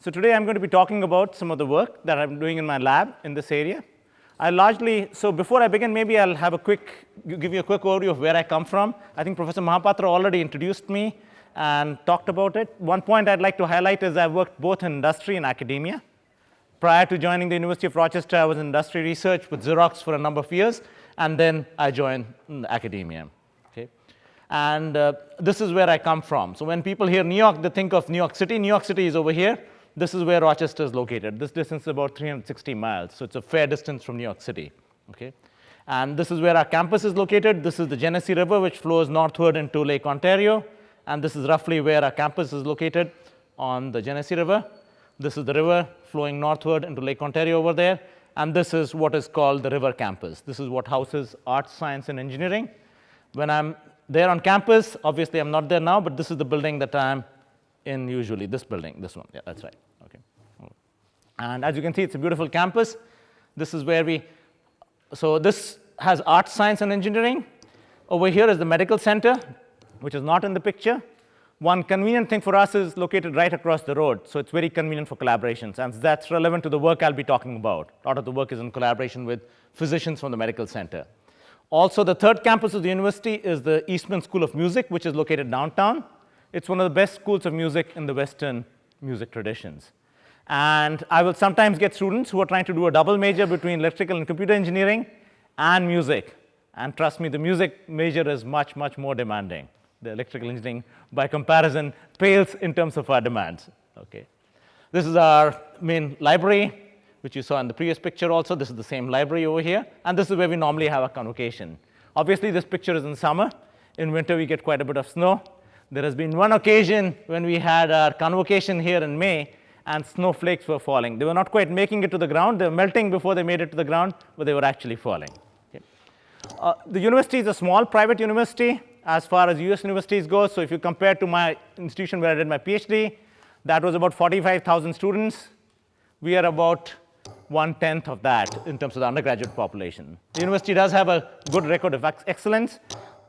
So today I'm going to be talking about some of the work that I'm doing in my lab in this area. So before I begin, maybe I'll give you a quick overview of where I come from. I think Professor Mahapatra already introduced me and talked about it. One point I'd like to highlight is I've worked both in industry and academia. Prior to joining the University of Rochester, I was in industry research with Xerox for a number of years, and then I joined academia. Okay? And this is where I come from. So when people hear New York, they think of New York City. New York City is over here. This is where Rochester is located. This distance is about 360 miles, so it's a fair distance from New York City. Okay? And this is where our campus is located. This is the Genesee River, which flows northward into Lake Ontario. And this is roughly where our campus is located on the Genesee River. This is the river flowing northward into Lake Ontario over there. And this is what is called the River Campus. This is what houses arts, science, and engineering. When I'm there on campus, obviously I'm not there now, but this is the building that I'm in usually, this building, this one. Yeah, that's right. Okay. And as you can see, it's a beautiful campus. This is where so this has arts, science, and engineering. Over here is the medical center, which is not in the picture. One convenient thing for us is located right across the road, so it's very convenient for collaborations, and that's relevant to the work I'll be talking about. A lot of the work is in collaboration with physicians from the medical center. Also, the third campus of the university is the Eastman School of Music, which is located downtown. It's one of the best schools of music in the Western music traditions. And I will sometimes get students who are trying to do a double major between electrical and computer engineering and music. And trust me, the music major is much, much more demanding. The electrical engineering, by comparison, pales in terms of our demands. Okay. This is our main library, which you saw in the previous picture also. This is the same library over here. And this is where we normally have a convocation. Obviously, this picture is in summer. In winter, we get quite a bit of snow. There has been one occasion when we had our convocation here in May, and snowflakes were falling. They were not quite making it to the ground. They were melting before they made it to the ground, but they were actually falling. Okay. The university is a small private university as far as US universities go. So if you compare to my institution where I did my PhD, that was about 45,000 students. We are about 1/10 of that in terms of the undergraduate population. The university does have a good record of excellence.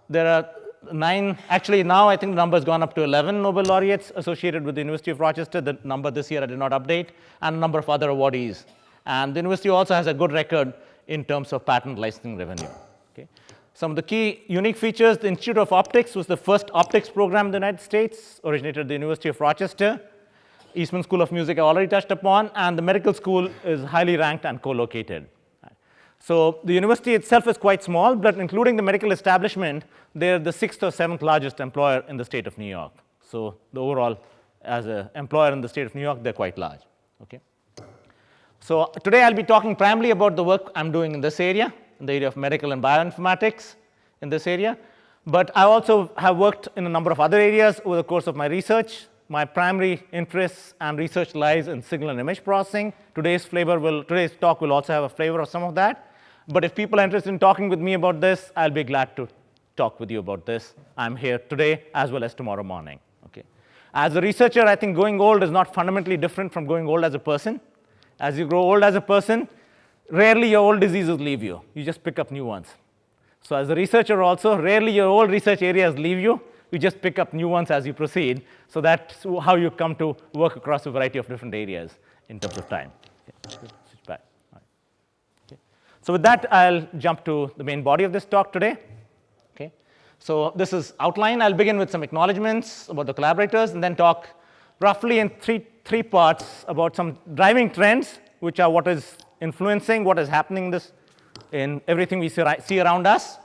There are 9, actually now I think the number has gone up to 11 Nobel laureates associated with the University of Rochester. The number this year I did not update, and a number of other awardees. And the university also has a good record in terms of patent licensing revenue. Okay. Some of the key unique features: the Institute of Optics was the first optics program in the United States, originated at the University of Rochester. Eastman School of Music I already touched upon, and the medical school is highly ranked and co-located. So the university itself is quite small, but including the medical establishment, they're the 6th or 7th largest employer in the state of New York. So the overall, as an employer in the state of New York, they're quite large. Okay. So today I'll be talking primarily about the work I'm doing in this area, in the area of medical and bioinformatics in this area. But I also have worked in a number of other areas over the course of my research. My primary interests and research lies in signal and image processing. Today's talk will also have a flavor of some of that. But if people are interested in talking with me about this, I'll be glad to talk with you about this. I'm here today as well as tomorrow morning. Okay. As a researcher, I think going old is not fundamentally different from going old as a person. As you grow old as a person, rarely your old diseases leave you. You just pick up new ones. So as a researcher also, rarely your old research areas leave you. You just pick up new ones as you proceed. So that's how you come to work across a variety of different areas in terms of time. Okay. Switch back. All right. Okay. So with that, I'll jump to the main body of this talk today. Okay. So this is outline. I'll begin with some acknowledgements about the collaborators, and then talk roughly in three parts about some driving trends, which are what is influencing, what is happening in everything we see around us,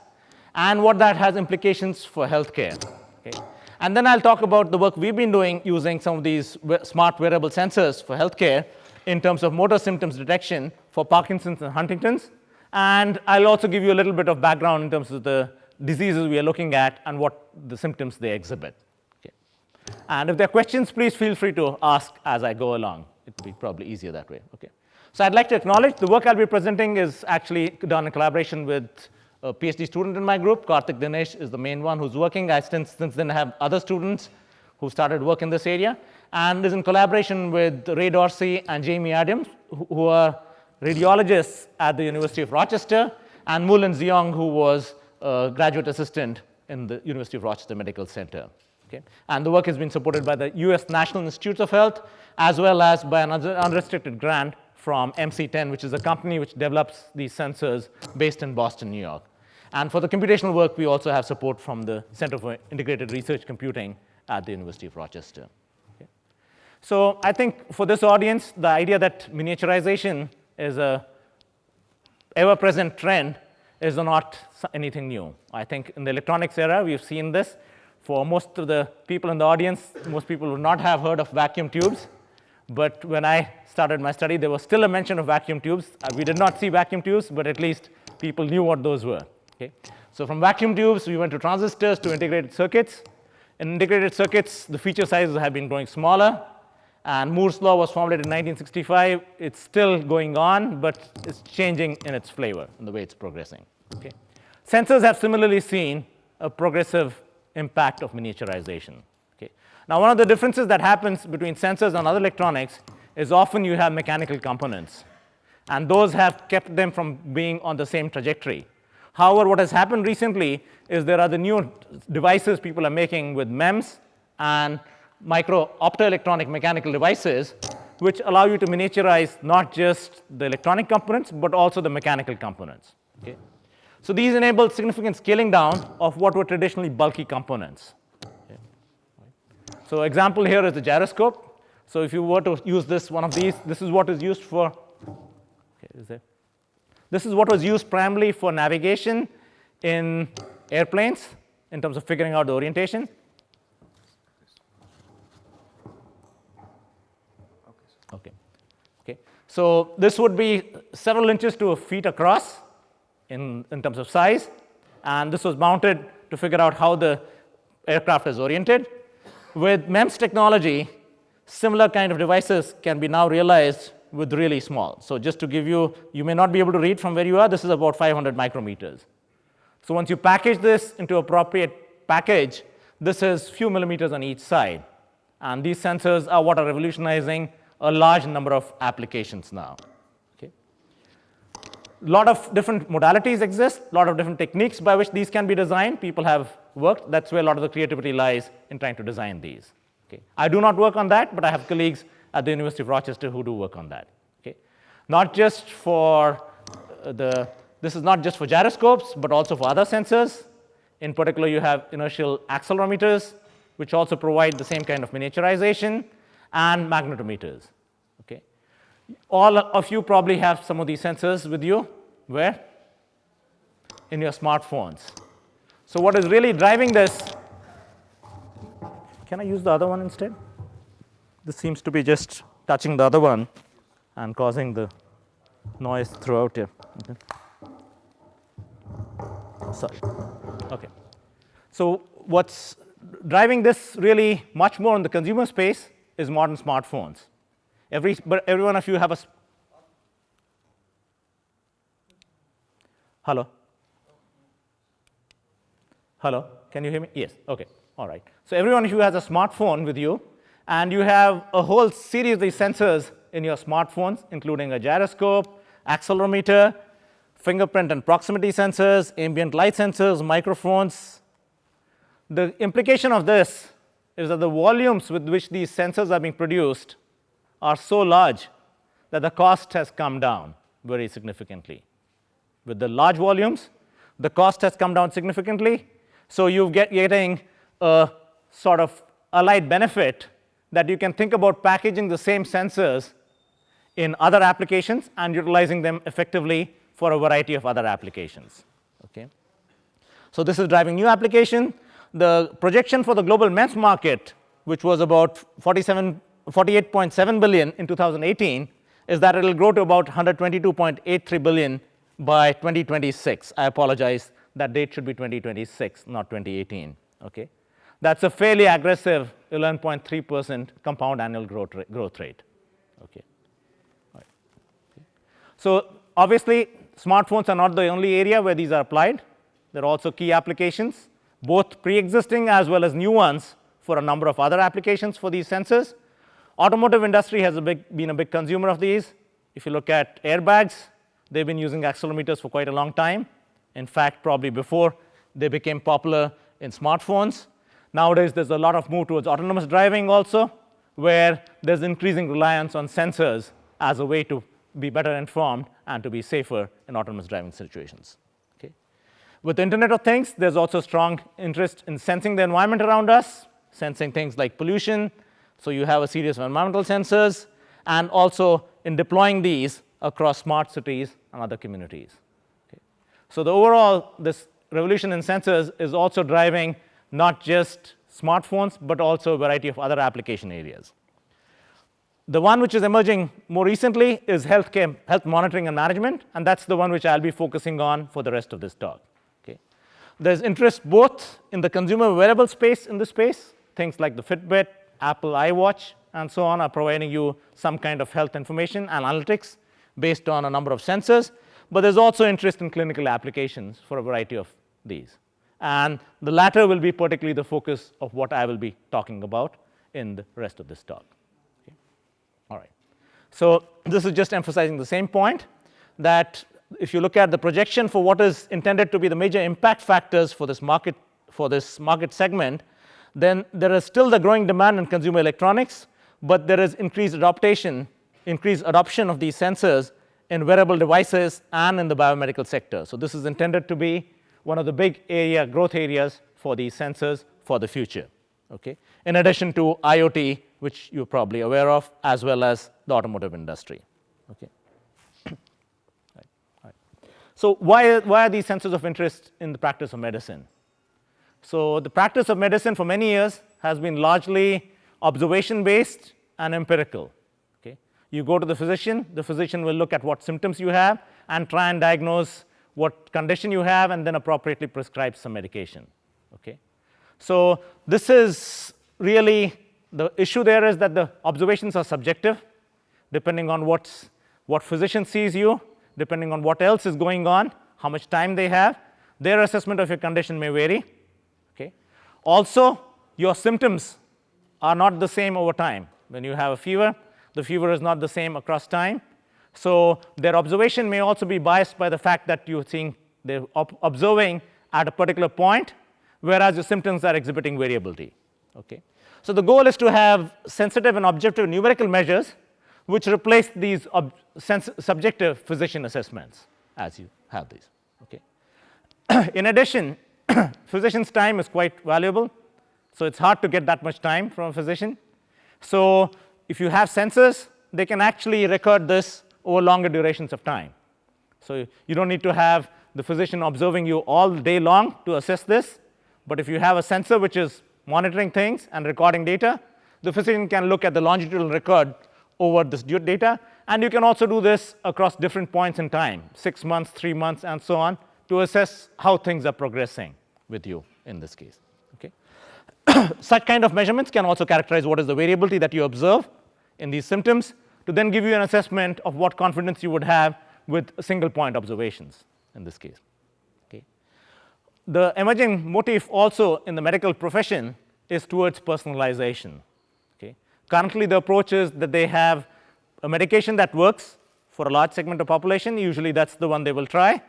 and what that has implications for healthcare. Okay. And then I'll talk about the work we've been doing using some of these smart wearable sensors for healthcare in terms of motor symptoms detection for Parkinson's and Huntington's. And I'll also give you a little bit of background in terms of the diseases we are looking at and what the symptoms they exhibit. Okay. And if there are questions, please feel free to ask as I go along. It will be probably easier that way. Okay. So I'd like to acknowledge the work I'll be presenting is actually done in collaboration with a PhD student in my group. Karthik Dinesh is the main one who's working. I since then have other students who started work in this area, and is in collaboration with Ray Dorsey and Jamie Adams, who are radiologists at the University of Rochester, and Mulin Ziong, who was a graduate assistant in the University of Rochester Medical Center. Okay? And the work has been supported by the US National Institutes of Health, as well as by another unrestricted grant from MC10, which is a company which develops these sensors based in Boston, New York. And for the computational work, we also have support from the Center for Integrated Research Computing at the University of Rochester. Okay? So I think for this audience, the idea that miniaturization is a ever-present trend is not anything new. I think in the electronics era, we've seen this. For most of the people in the audience, most people would not have heard of vacuum tubes. But when I started my study, there was still a mention of vacuum tubes. We did not see vacuum tubes, but at least people knew what those were. Okay? So from vacuum tubes, we went to transistors, to integrated circuits. In integrated circuits, the feature sizes have been growing smaller. And Moore's law was formulated in 1965. It's still going on, but it's changing in its flavor, in the way it's progressing. Okay? Sensors have similarly seen a progressive impact of miniaturization. Okay? Now, one of the differences that happens between sensors and other electronics is often you have mechanical components. And those have kept them from being on the same trajectory. However, what has happened recently is there are the new devices people are making with MEMS and micro optoelectronic mechanical devices, which allow you to miniaturize not just the electronic components, but also the mechanical components. Okay? So these enable significant scaling down of what were traditionally bulky components. Okay? So example here is the gyroscope. So if you were to use one of these, this is what is used for. Okay, this is what was used primarily for navigation in airplanes in terms of figuring out the orientation. Okay. So this would be several inches to a feet across in terms of size. And this was mounted to figure out how the aircraft is oriented. With MEMS technology, similar kind of devices can be now realized with really small. So just to give you, you may not be able to read from where you are. This is about 500 micrometers. So once you package this into appropriate package, this is few millimeters on each side. And these sensors are what are revolutionizing a large number of applications now. Okay? A lot of different modalities exist, a lot of different techniques by which these can be designed. People have worked. That's where a lot of the creativity lies in trying to design these. Okay? I do not work on that, but I have colleagues at the University of Rochester who do work on that. Okay? Not just for this is not just for gyroscopes, but also for other sensors. In particular, you have inertial accelerometers, which also provide the same kind of miniaturization, and magnetometers. Okay? All of you probably have some of these sensors with you. Where? In your smartphones. So what is really driving this? Can I use the other one instead? This seems to be just touching the other one and causing the noise throughout here. Okay. Sorry. Okay. So what's driving this really much more in the consumer space is modern smartphones. Every one of you have a. Hello? Hello? Can you hear me? Yes. Okay. All right. So every one of you has a smartphone with you, and you have a whole series of these sensors in your smartphones, including a gyroscope, accelerometer, fingerprint and proximity sensors, ambient light sensors, microphones. The implication of this is that the volumes with which these sensors are being produced are so large that the cost has come down very significantly. With the large volumes, the cost has come down significantly, so you're getting a sort of allied benefit that you can think about packaging the same sensors in other applications and utilizing them effectively for a variety of other applications. Okay? So this is driving new application. The projection for the global MEMS market, which was about 48.7 billion in 2018, is that it will grow to about 122.83 billion by 2026. I apologize, that date should be 2026, not 2018. Okay? That's a fairly aggressive 11.3% compound annual growth rate. Okay? Right. Okay. So obviously, smartphones are not the only area where these are applied. There are also key applications, both pre-existing as well as new ones for a number of other applications for these sensors. Automotive industry has been a big consumer of these. If you look at airbags, they've been using accelerometers for quite a long time. In fact, probably before they became popular in smartphones. Nowadays, there's a lot of move towards autonomous driving also, where there's increasing reliance on sensors as a way to be better informed and to be safer in autonomous driving situations. Okay. With the Internet of Things, there's also strong interest in sensing the environment around us, sensing things like pollution. So you have a series of environmental sensors, and also in deploying these across smart cities and other communities. Okay. So the overall, this revolution in sensors is also driving not just smartphones, but also a variety of other application areas. The one which is emerging more recently is health monitoring and management, and that's the one which I'll be focusing on for the rest of this talk. Okay. There's interest both in the consumer wearable space in this space. Things like the Fitbit, Apple iWatch, and so on are providing you some kind of health information analytics based on a number of sensors. But there's also interest in clinical applications for a variety of these. And the latter will be particularly the focus of what I will be talking about in the rest of this talk. Okay. All right. So this is just emphasizing the same point, that if you look at the projection for what is intended to be the major impact factors for this market segment, then there is still the growing demand in consumer electronics, but there is increased adoption of these sensors in wearable devices and in the biomedical sector. So this is intended to be one of the big growth areas for these sensors for the future, okay? In addition to IoT, which you're probably aware of, as well as the automotive industry, okay? Right. So why are these sensors of interest in the practice of medicine? So the practice of medicine for many years has been largely observation-based and empirical, okay? You go to the physician will look at what symptoms you have and try and diagnose what condition you have, and then appropriately prescribe some medication. Okay? So this is really the issue there is that the observations are subjective, depending on what physician sees you, depending on what else is going on, how much time they have. Their assessment of your condition may vary. Okay? Also, your symptoms are not the same over time. When you have a fever, the fever is not the same across time. So their observation may also be biased by the fact that they're observing at a particular point, whereas your symptoms are exhibiting variability. Okay? So the goal is to have sensitive and objective numerical measures which replace these subjective physician assessments as you have these. Okay? In addition, physician's time is quite valuable, so it's hard to get that much time from a physician. So if you have sensors, they can actually record this over longer durations of time. So you don't need to have the physician observing you all day long to assess this, but if you have a sensor which is monitoring things and recording data, the physician can look at the longitudinal record over this data, and you can also do this across different points in time, 6 months, 3 months, and so on, to assess how things are progressing with you in this case. Okay? Such kind of measurements can also characterize what is the variability that you observe in these symptoms, to then give you an assessment of what confidence you would have with single point observations in this case. Okay. The emerging motif also in the medical profession is towards personalization. Okay. Currently, the approach is that they have a medication that works for a large segment of population. Usually that's the one they will try.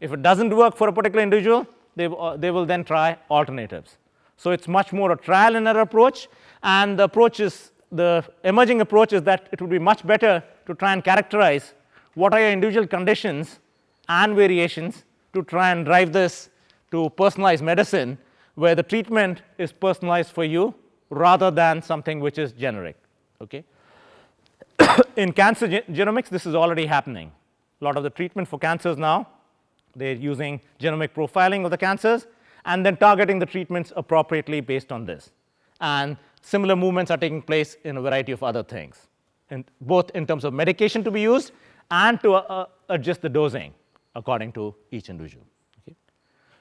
If it doesn't work for a particular individual, they will then try alternatives. So it's much more a trial and error approach, and the emerging approach is that it would be much better to try and characterize what are your individual conditions and variations to try and drive this to personalized medicine, where the treatment is personalized for you rather than something which is generic. Okay? In cancer genomics, this is already happening. A lot of the treatment for cancers now, they're using genomic profiling of the cancers and then targeting the treatments appropriately based on this. And similar movements are taking place in a variety of other things, both in terms of medication to be used and to adjust the dosing according to each individual. Okay?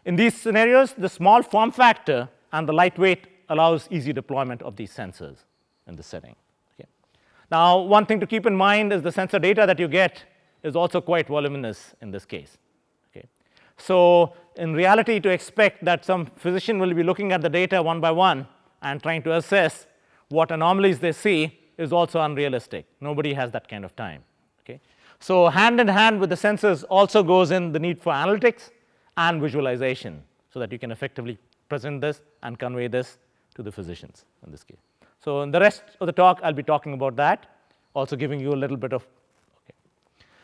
In these scenarios, the small form factor and the lightweight allows easy deployment of these sensors in this setting. Okay? Now, one thing to keep in mind is the sensor data that you get is also quite voluminous in this case. Okay? So in reality, to expect that some physician will be looking at the data one by one and trying to assess what anomalies they see is also unrealistic. Nobody has that kind of time. Okay? So hand in hand with the sensors also goes in the need for analytics and visualization, so that you can effectively present this and convey this to the physicians in this case. So in the rest of the talk, I'll be talking about that, also giving you a little bit of. Okay.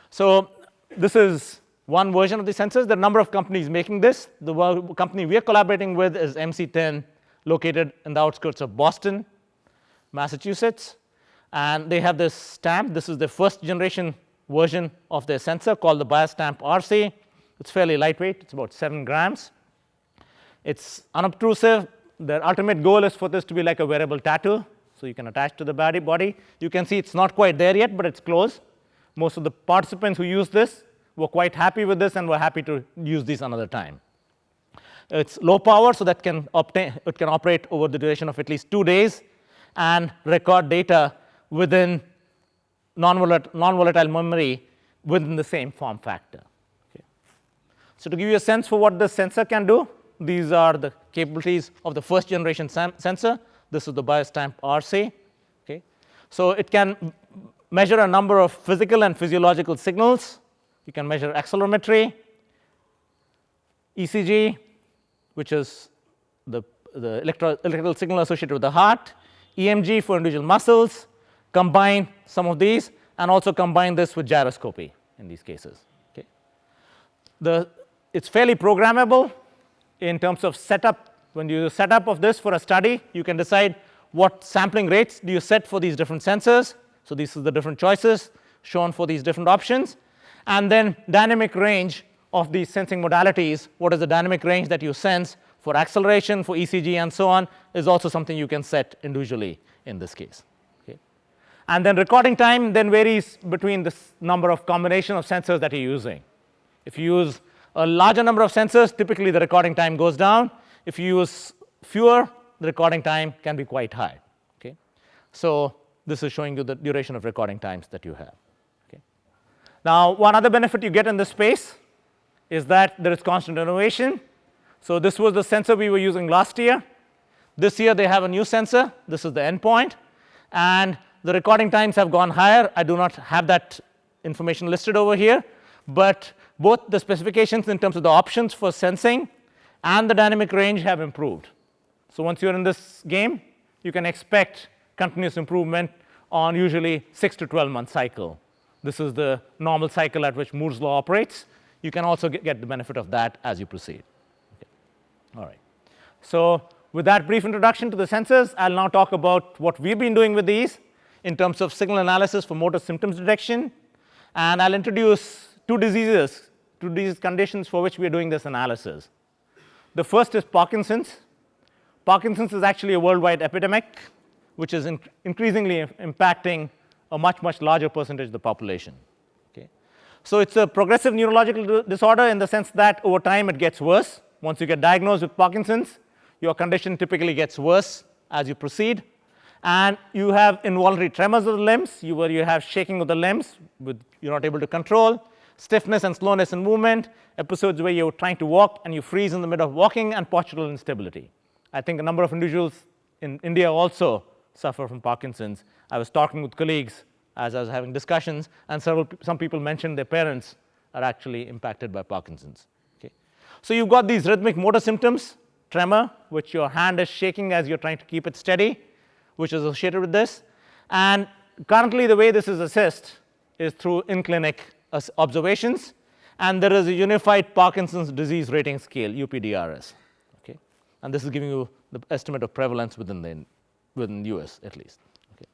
So this is one version of the sensors. There are a number of companies making this. The company we are collaborating with is MC10, located in the outskirts of Boston, Massachusetts. And they have this stamp. This is the first generation version of their sensor called the BioStamp RC. It's fairly lightweight. It's about 7 grams. It's unobtrusive. Their ultimate goal is for this to be like a wearable tattoo, so you can attach to the body. You can see it's not quite there yet, but it's close. Most of the participants who use this were quite happy with this and were happy to use this another time. It's low power, so that it can operate over the duration of at least 2 days and record data within non-volatile memory within the same form factor. Okay. So to give you a sense for what this sensor can do, these are the capabilities of the first generation sensor. This is the BioStamp RC. Okay. So it can measure a number of physical and physiological signals. You can measure accelerometry, ECG, which is the electrical signal associated with the heart, EMG for individual muscles, combine some of these, and also combine this with gyroscopy in these cases. Okay. It's fairly programmable in terms of setup. When you do setup of this for a study, you can decide what sampling rates do you set for these different sensors. So these are the different choices shown for these different options. And then dynamic range of these sensing modalities. What is the dynamic range that you sense for acceleration, for ECG, and so on, is also something you can set individually in this case. Okay. And then recording time then varies between this number of combination of sensors that you're using. If you use a larger number of sensors, typically the recording time goes down. If you use fewer, the recording time can be quite high. Okay. So this is showing you the duration of recording times that you have. Okay. Now, one other benefit you get in this space is that there is constant innovation. So this was the sensor we were using last year. This year they have a new sensor. This is the endpoint. And the recording times have gone higher. I do not have that information listed over here. But both the specifications in terms of the options for sensing and the dynamic range have improved. So once you're in this game, you can expect continuous improvement on usually 6 to 12 month cycle. This is the normal cycle at which Moore's law operates. You can also get the benefit of that as you proceed. Okay. All right. So with that brief introduction to the sensors, I'll now talk about what we've been doing with these in terms of signal analysis for motor symptoms detection. And I'll introduce two disease conditions for which we are doing this analysis. The first is Parkinson's. Parkinson's is actually a worldwide epidemic, which is increasingly impacting a much, much larger percentage of the population. Okay. So it's a progressive neurological disorder in the sense that over time it gets worse. Once you get diagnosed with Parkinson's, your condition typically gets worse as you proceed. And you have involuntary tremors of the limbs, where you have shaking of the limbs, you're not able to control, stiffness and slowness in movement, episodes where you're trying to walk and you freeze in the middle of walking, and postural instability. I think a number of individuals in India also suffer from Parkinson's. I was talking with colleagues as I was having discussions, and some people mentioned their parents are actually impacted by Parkinson's. Okay. So you've got these rhythmic motor symptoms, tremor, which your hand is shaking as you're trying to keep it steady, which is associated with this. And currently the way this is assessed is through in-clinic observations, and there is a unified Parkinson's disease rating scale, UPDRS. Okay. And this is giving you the estimate of prevalence within the US at least. Okay.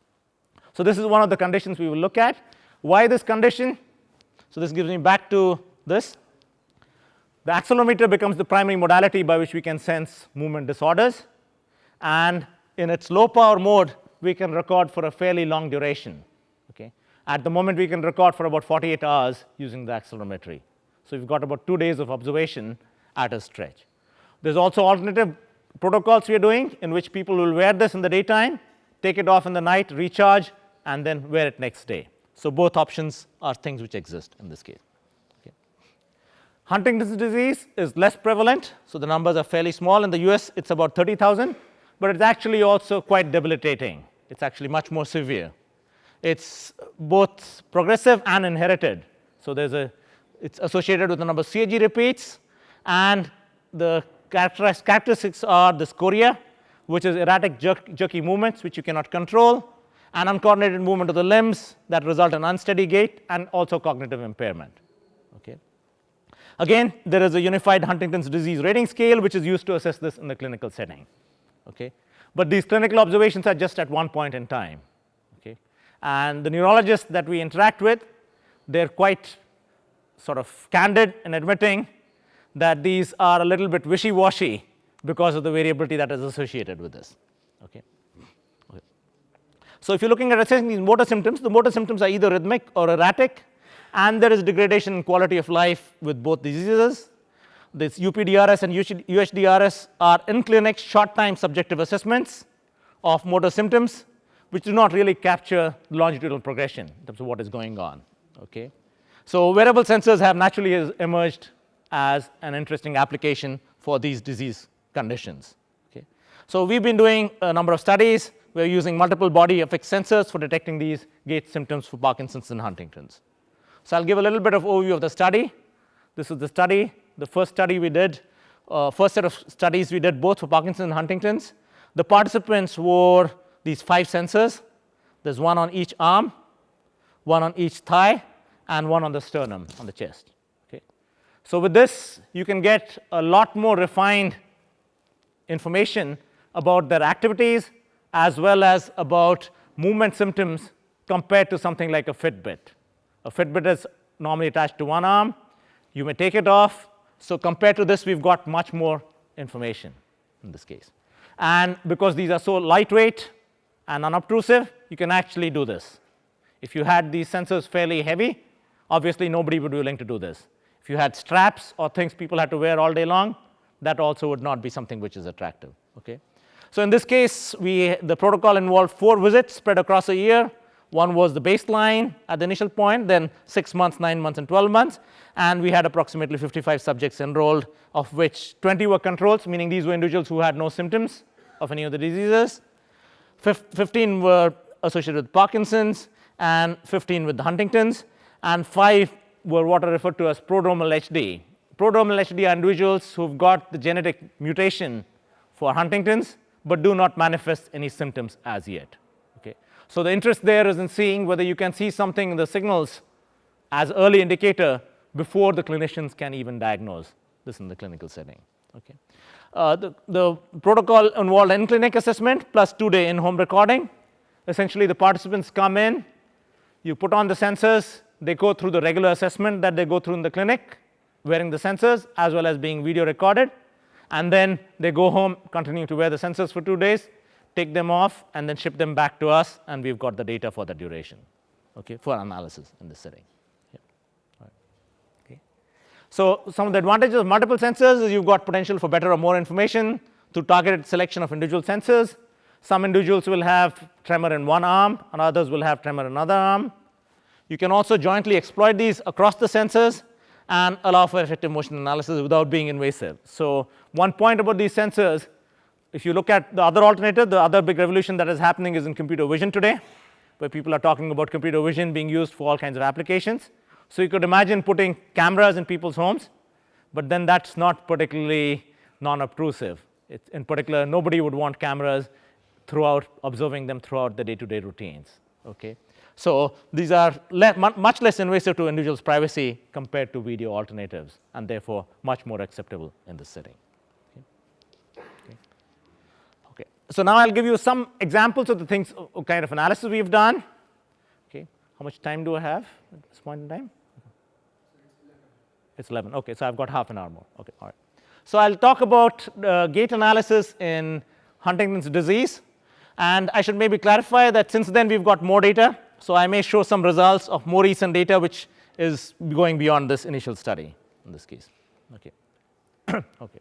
So this is one of the conditions we will look at. Why this condition? So this gives me back to this. The accelerometer becomes the primary modality by which we can sense movement disorders, and in its low power mode we can record for a fairly long duration. Okay. At the moment we can record for about 48 hours using the accelerometry. So we've got about 2 days of observation at a stretch. There's also alternative protocols we are doing in which people will wear this in the daytime, take it off in the night, recharge, and then wear it next day. So both options are things which exist in this case. Okay. Huntington's disease is less prevalent, so the numbers are fairly small. In the US it's about 30,000, but it's actually also quite debilitating. It's actually much more severe. It's both progressive and inherited. So it's associated with the number of CAG repeats, and the characteristics are this chorea, which is erratic jerky movements which you cannot control, and uncoordinated movement of the limbs that result in unsteady gait and also cognitive impairment. Okay. Again, there is a unified Huntington's disease rating scale which is used to assess this in the clinical setting. Okay. But these clinical observations are just at one point in time. Okay. And the neurologists that we interact with, they're quite sort of candid in admitting that these are a little bit wishy-washy because of the variability that is associated with this. Okay. Okay. So if you're looking at assessing these motor symptoms, the motor symptoms are either rhythmic or erratic, and there is degradation in quality of life with both diseases. This UPDRS and UHDRS are in-clinic, short-time subjective assessments of motor symptoms, which do not really capture longitudinal progression in terms of what is going on. Okay. So wearable sensors have naturally emerged as an interesting application for these disease conditions. Okay. So we've been doing a number of studies. We're using multiple body affect sensors for detecting these gait symptoms for Parkinson's and Huntington's. So I'll give a little bit of overview of the study. This is the study. The first study we did, first set of studies we did both for Parkinson's and Huntington's. The participants wore these 5 sensors. There's one on each arm, one on each thigh, and one on the sternum, on the chest. Okay. So with this, you can get a lot more refined information about their activities as well as about movement symptoms compared to something like a Fitbit. A Fitbit is normally attached to one arm. You may take it off. So compared to this, we've got much more information in this case. And because these are so lightweight and unobtrusive, you can actually do this. If you had these sensors fairly heavy, obviously nobody would be willing to do this. If you had straps or things people had to wear all day long, that also would not be something which is attractive. Okay. So in this case, the protocol involved 4 visits spread across a year. One was the baseline at the initial point, then 6 months, 9 months, and 12 months. And we had approximately 55 subjects enrolled, of which 20 were controls, meaning these were individuals who had no symptoms of any of the diseases. 15 were associated with Parkinson's, and 15 with Huntington's, and 5 were what are referred to as prodromal HD. Prodromal HD are individuals who've got the genetic mutation for Huntington's, but do not manifest any symptoms as yet. Okay. So the interest there is in seeing whether you can see something in the signals as early indicator before the clinicians can even diagnose this in the clinical setting. Okay. The protocol involved in-clinic assessment plus 2-day in-home recording. Essentially, the participants come in, you put on the sensors, they go through the regular assessment that they go through in the clinic, wearing the sensors as well as being video recorded, and then they go home, continuing to wear the sensors for 2 days, take them off, and then ship them back to us, and we've got the data for the duration, okay, for analysis in this setting. Yeah. All right. Okay. So some of the advantages of multiple sensors is you've got potential for better or more information through targeted selection of individual sensors. Some individuals will have tremor in one arm, and others will have tremor in another arm. You can also jointly exploit these across the sensors and allow for effective motion analysis without being invasive. So one point about these sensors, if you look at the other alternative, the other big revolution that is happening is in computer vision today, where people are talking about computer vision being used for all kinds of applications. So you could imagine putting cameras in people's homes, but then that's not particularly non-obtrusive. In particular, nobody would want cameras throughout, observing them throughout the day-to-day routines. Okay. So these are much less invasive to individuals' privacy compared to video alternatives, and therefore much more acceptable in this setting. Okay. Okay. Okay. So now I'll give you some examples of the things, kind of analysis we've done. Okay. How much time do I have at this point in time? It's 11. Okay. So I've got half an hour more. Okay. All right. So I'll talk about gait analysis in Huntington's disease. And I should maybe clarify that since then we've got more data. So I may show some results of more recent data, which is going beyond this initial study in this case. Okay. Okay.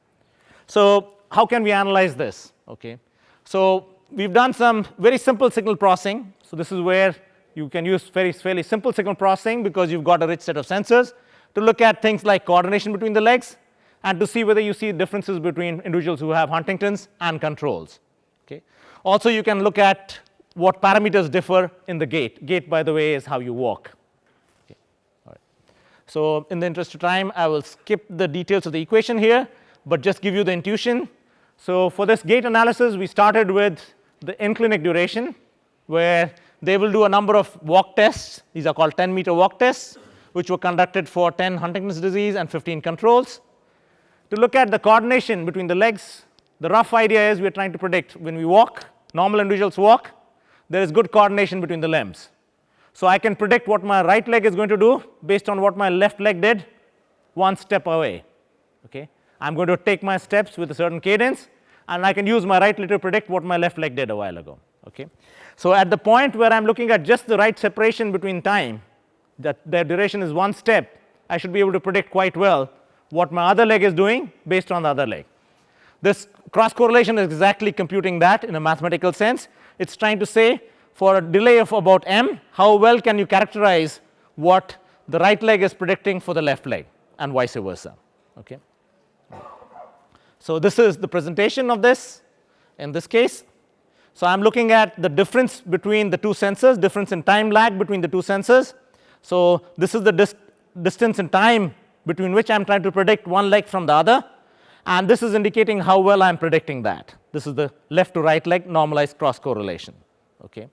So how can we analyze this? Okay. So we've done some very simple signal processing. So this is where you can use fairly simple signal processing because you've got a rich set of sensors to look at things like coordination between the legs and to see whether you see differences between individuals who have Huntington's and controls. Okay. Also, you can look at what parameters differ in the gait. Gait, by the way, is how you walk. Okay. All right. So in the interest of time, I will skip the details of the equation here, but just give you the intuition So for this gait analysis, we started with the in-clinic duration, where they will do a number of walk tests. These are called 10-meter walk tests, which were conducted for 10 Huntington's disease and 15 controls. To look at the coordination between the legs, the rough idea is we are trying to predict when we walk, normal individuals walk, there is good coordination between the limbs. So I can predict what my right leg is going to do based on what my left leg did one step away. Okay? I'm going to take my steps with a certain cadence, and I can use my right leg to predict what my left leg did a while ago. Okay? So at the point where I'm looking at just the right separation between time, that their duration is one step, I should be able to predict quite well what my other leg is doing based on the other leg. This cross correlation is exactly computing that in a mathematical sense. It's trying to say for a delay of about m, how well can you characterize what the right leg is predicting for the left leg and vice versa. Okay? So this is the presentation of this in this case. So I'm looking at the difference between the two sensors, difference in time lag between the two sensors. So this is the distance in time between which I'm trying to predict one leg from the other, and this is indicating how well I'm predicting that. This is the left to right leg normalized cross correlation. Okay?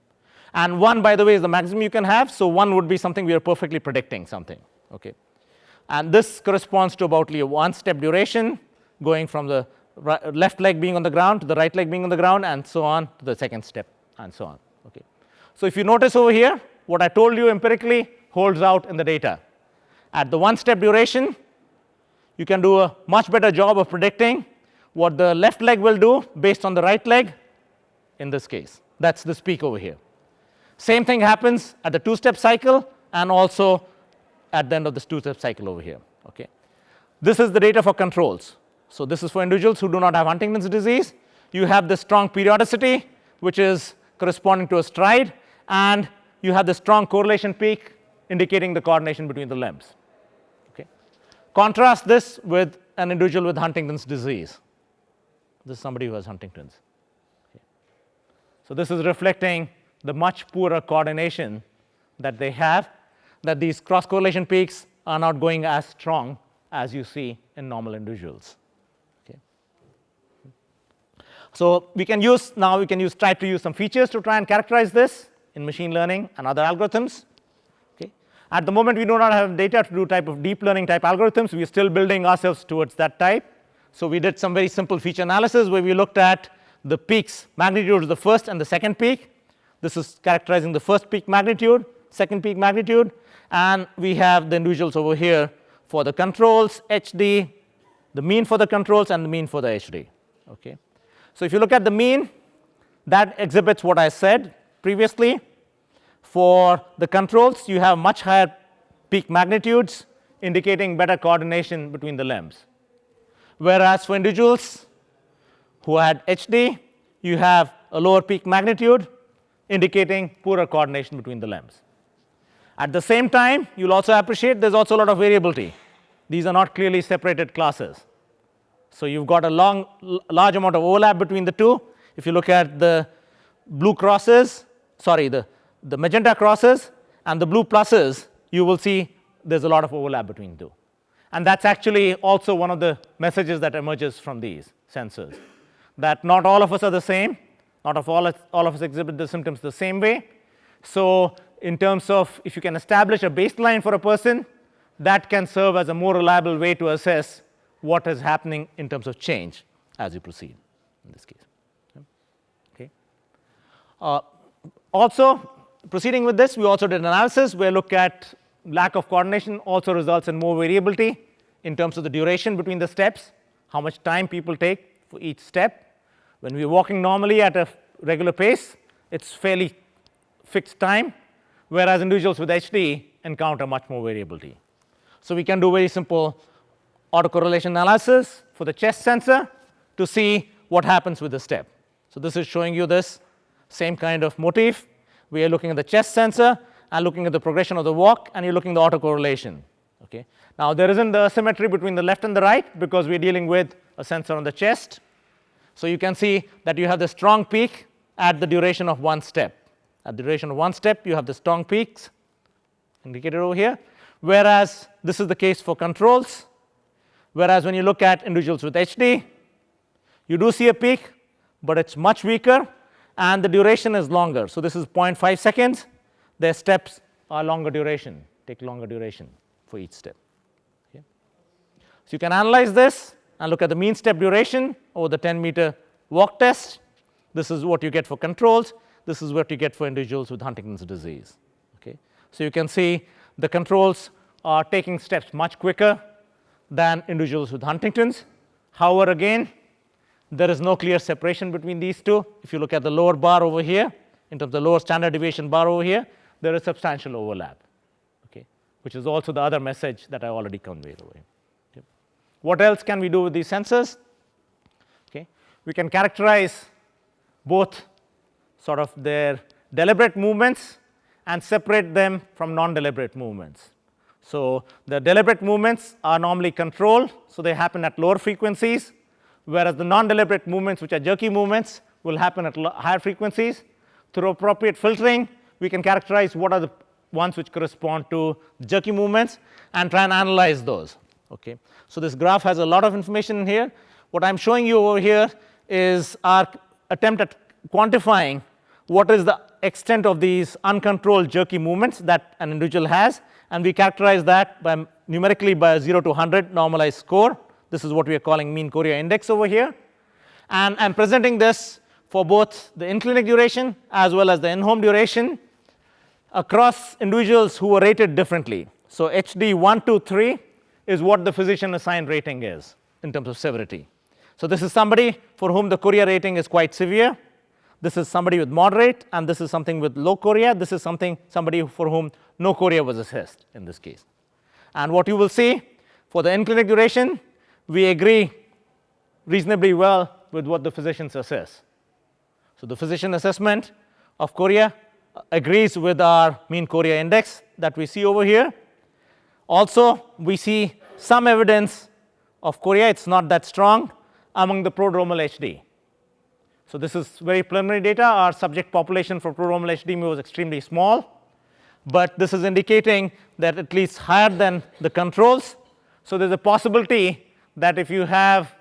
And 1, by the way, is the maximum you can have, so 1 would be something we are perfectly predicting something. Okay? And this corresponds to about a one-step duration, going from the left leg being on the ground to the right leg being on the ground, and so on to the second step, and so on. Okay? So if you notice over here, what I told you empirically holds out in the data. At the one-step duration, you can do a much better job of predicting what the left leg will do based on the right leg in this case. That's this peak over here. Same thing happens at the two-step cycle and also at the end of this two-step cycle over here. Okay? This is the data for controls. So this is for individuals who do not have Huntington's disease. You have the strong periodicity, which is corresponding to a stride, and you have the strong correlation peak indicating the coordination between the limbs. Okay? Contrast this with an individual with Huntington's disease. This is somebody who has Huntington's. Okay. So this is reflecting the much poorer coordination that they have, that these cross correlation peaks are not going as strong as you see in normal individuals. Okay. So we can try to use some features to try and characterize this in machine learning and other algorithms. Okay. At the moment, we do not have data to do type of deep learning type algorithms. We are still building ourselves towards that type. So we did some very simple feature analysis where we looked at the peaks, magnitude of the first and the second peak. This is characterizing the first peak magnitude, second peak magnitude, and we have the individuals over here for the controls, HD, the mean for the controls, and the mean for the HD. Okay. So if you look at the mean, that exhibits what I said previously. For the controls, you have much higher peak magnitudes, indicating better coordination between the limbs. Whereas for individuals who had HD, you have a lower peak magnitude, indicating poorer coordination between the limbs. At the same time, you'll also appreciate there's also a lot of variability. These are not clearly separated classes. So you've got a large amount of overlap between the two. If you look at the blue crosses, the magenta crosses and the blue pluses, you will see there's a lot of overlap between the two. And that's actually also one of the messages that emerges from these sensors, that not all of us are the same. Not all of us exhibit the symptoms the same way. So in terms of if you can establish a baseline for a person, that can serve as a more reliable way to assess what is happening in terms of change as you proceed in this case. Okay. Also, proceeding with this, we also did an analysis where we look at lack of coordination also results in more variability in terms of the duration between the steps, how much time people take for each step. When we're walking normally at a regular pace, it's fairly fixed time, whereas individuals with HD encounter much more variability. So we can do very simple autocorrelation analysis for the chest sensor to see what happens with the step. So this is showing you this same kind of motif. We are looking at the chest sensor and looking at the progression of the walk, and you're looking at the autocorrelation. Okay. Now there isn't the symmetry between the left and the right because we're dealing with a sensor on the chest. So you can see that you have the strong peak at the duration of one step. At the duration of one step, you have the strong peaks indicated over here, whereas this is the case for controls. Whereas when you look at individuals with HD, You do see a peak, but it's much weaker, and the duration is longer. So this is 0.5 seconds. Their steps are longer duration, take longer duration for each step. Okay. So you can analyze this and look at the mean step duration over the 10-meter walk test. This is what you get for controls. This is what you get for individuals with Huntington's disease. Okay. So you can see the controls are taking steps much quicker than individuals with Huntington's. However, again, there is no clear separation between these two. If you look at the lower bar over here, in terms of the lower standard deviation bar over here, there is substantial overlap, okay, which is also the other message that I already conveyed over here. Okay. What else can we do with these sensors? Okay. We can characterize both sort of their deliberate movements and separate them from non-deliberate movements. So the deliberate movements are normally controlled, so they happen at lower frequencies, whereas the non-deliberate movements, which are jerky movements, will happen at higher frequencies. Through appropriate filtering, we can characterize what are the ones which correspond to jerky movements and try and analyze those. Okay. So this graph has a lot of information in here. What I'm showing you over here is our attempt at quantifying what is the extent of these uncontrolled jerky movements that an individual has, and we characterize that by numerically by a 0 to 100 normalized score. This is what we are calling mean chorea index over here. And I'm presenting this for both the in-clinic duration as well as the in-home duration across individuals who were rated differently. So HD 1, 2, 3 is what the physician assigned rating is in terms of severity. So this is somebody for whom the chorea rating is quite severe. This is somebody with moderate, and this is something with low chorea. This is somebody for whom no chorea was assessed in this case. And what you will see for the in-clinic duration, we agree reasonably well with what the physicians assess. So the physician assessment of chorea agrees with our mean chorea index that we see over here. Also, we see some evidence of chorea. It's not that strong among the prodromal HD. So this is very preliminary data. Our subject population for prodromal HD was extremely small, but this is indicating that at least higher than the controls. So there's a possibility that if we have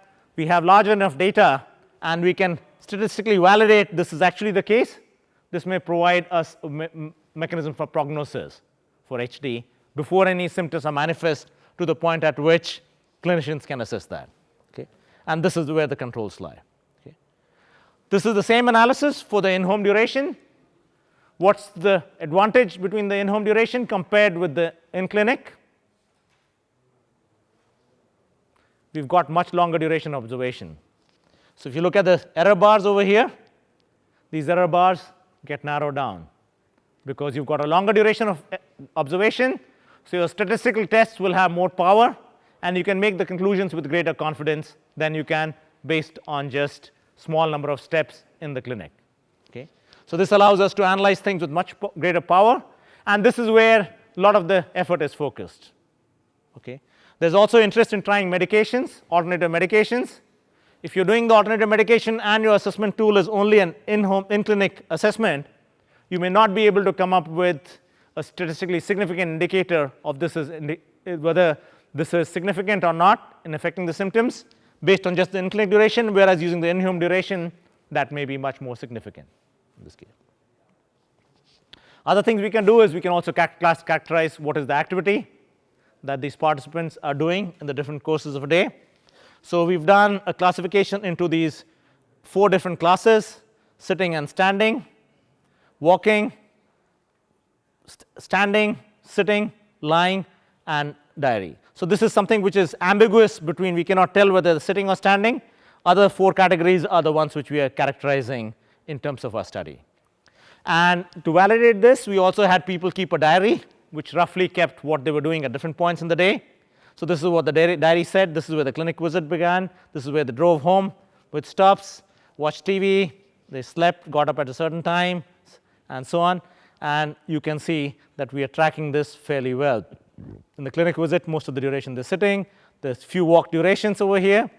large enough data and we can statistically validate this is actually the case, this may provide us a mechanism for prognosis for HD before any symptoms are manifest to the point at which clinicians can assess that. Okay. And this is where the controls lie. Okay. This is the same analysis for the in-home duration. What's the advantage between the in-home duration compared with the in-clinic? We've got much longer duration observation. So if you look at the error bars over here, these error bars get narrowed down because you've got a longer duration of observation. So your statistical tests will have more power, and you can make the conclusions with greater confidence than you can based on just small number of steps in the clinic. Okay. So this allows us to analyze things with much greater power, and this is where a lot of the effort is focused. Okay. There's also interest in trying medications, alternative medications. If you're doing the alternative medication and your assessment tool is only an in-clinic assessment, you may not be able to come up with a statistically significant indicator of whether this is significant or not in affecting the symptoms based on just the in-clinic duration, whereas using the in-home duration, that may be much more significant in this case. Other things we can do is we can also characterize what is the activity that these participants are doing in the different courses of a day. So we've done a classification into these 4 different classes: sitting and standing, walking, standing, sitting, lying, and diary. So this is something which is ambiguous between, we cannot tell whether they're sitting or standing. Other 4 categories are the ones which we are characterizing in terms of our study. And to validate this, we also had people keep a diary which roughly kept what they were doing at different points in the day. So this is what the diary said. This is where the clinic visit began. This is where they drove home with stops, watched TV, they slept, got up at a certain time, and so on. And you can see that we are tracking this fairly well. In the clinic visit, most of the duration they're sitting. There's few walk durations over here.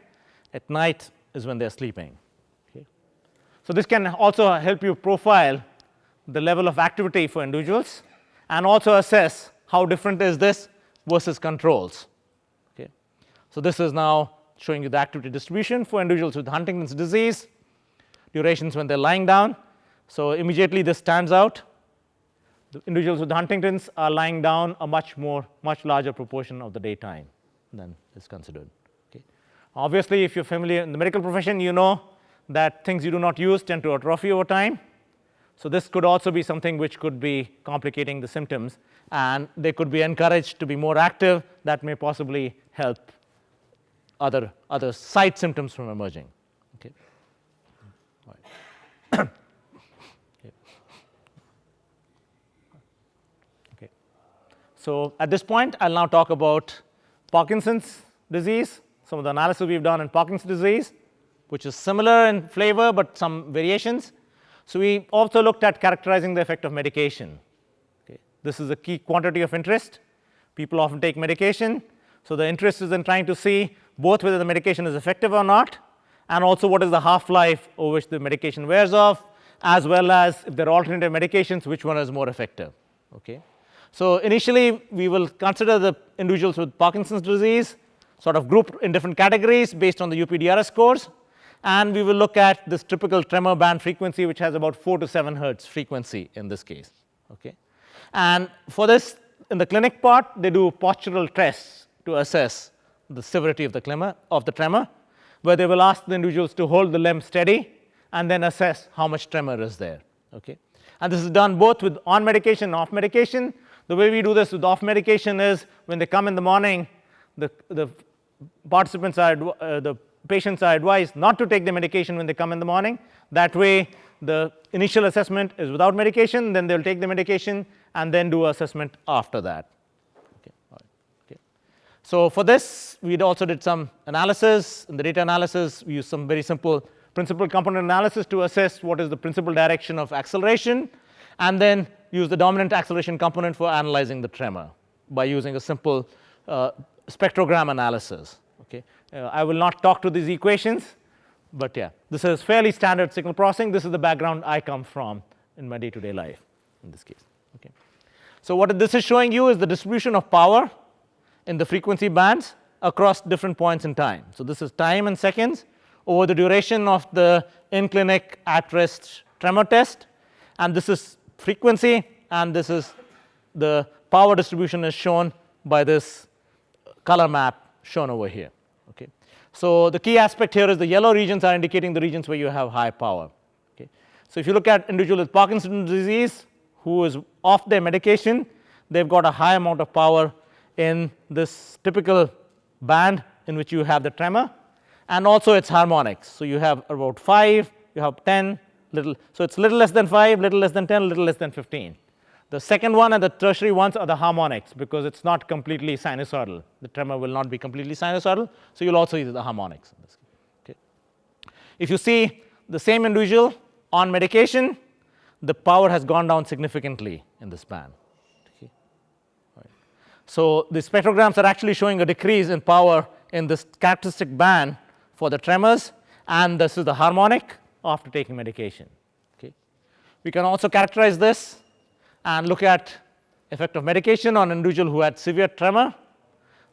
At night is when they're sleeping. Okay. So this can also help you profile the level of activity for individuals and also assess how different is this versus controls. Okay. So this is now showing you the activity distribution for individuals with Huntington's disease, durations when they're lying down. So immediately this stands out. The individuals with Huntington's are lying down a much larger proportion of the daytime than is considered. Okay. Obviously, if you're familiar in the medical profession, you know that things you do not use tend to atrophy over time. So this could also be something which could be complicating the symptoms, and they could be encouraged to be more active. That may possibly help other side symptoms from emerging. Okay. All right. Okay. Okay. So at this point, I'll now talk about Parkinson's disease, some of the analysis we've done in Parkinson's disease, which is similar in flavor but some variations. So we also looked at characterizing the effect of medication. Okay. This is a key quantity of interest. People often take medication. So the interest is in trying to see both whether the medication is effective or not, and also what is the half-life over which the medication wears off, as well as if there are alternative medications, which one is more effective. Okay. So initially, we will consider the individuals with Parkinson's disease sort of grouped in different categories based on the UPDRS scores. And we will look at this typical tremor band frequency, which has about 4 to 7 hertz frequency in this case. Okay. And for this, in the clinic part, they do postural tests to assess the severity of the tremor, where they will ask the individuals to hold the limb steady and then assess how much tremor is there. Okay. And this is done both with on medication and off medication. The way we do this with off medication is when they come in the morning, the participants are the patients are advised not to take the medication when they come in the morning. That way, the initial assessment is without medication, then they'll take the medication and then do assessment after that. Okay. All right. Okay. So for this, we also did some analysis. In the data analysis, we used some very simple principal component analysis to assess what is the principal direction of acceleration, and then use the dominant acceleration component for analyzing the tremor by using a simple spectrogram analysis. Okay. I will not talk to these equations, but yeah, this is fairly standard signal processing. This is the background I come from in my day-to-day life in this case. Okay. So what this is showing you is the distribution of power in the frequency bands across different points in time. So this is time in seconds over the duration of the in-clinic at-rest tremor test, and this is frequency, and this is the power distribution is shown by this color map shown over here. Okay. So the key aspect here is the yellow regions are indicating the regions where you have high power. Okay. So if you look at individual with Parkinson's disease who is off their medication, they've got a high amount of power in this typical band in which you have the tremor, and also its harmonics. So you have about 5, you have 10, little. So it's little less than 5, little less than 10, little less than 15. The second one and the tertiary ones are the harmonics, because it's not completely sinusoidal. The tremor will not be completely sinusoidal, so you'll also use the harmonics in this case. Okay. If you see the same individual on medication, the power has gone down significantly in this band. Okay. All right. So the spectrograms are actually showing a decrease in power in this characteristic band for the tremors, and this is the harmonic after taking medication. Okay. We can also characterize this and look at effect of medication on an individual who had severe tremor.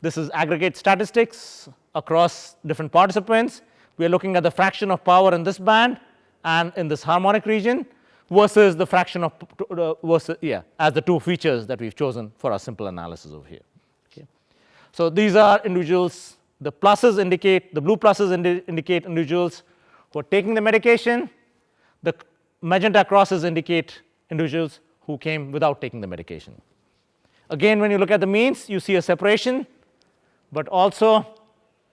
This is aggregate statistics across different participants. We are looking at the fraction of power in this band and in this harmonic region versus the fraction of as the two features that we've chosen for our simple analysis over here. Okay. So these are individuals. The pluses indicate, the blue pluses indicate individuals who are taking the medication. The magenta crosses indicate individuals who came without taking the medication. Again, when you look at the means, you see a separation, but also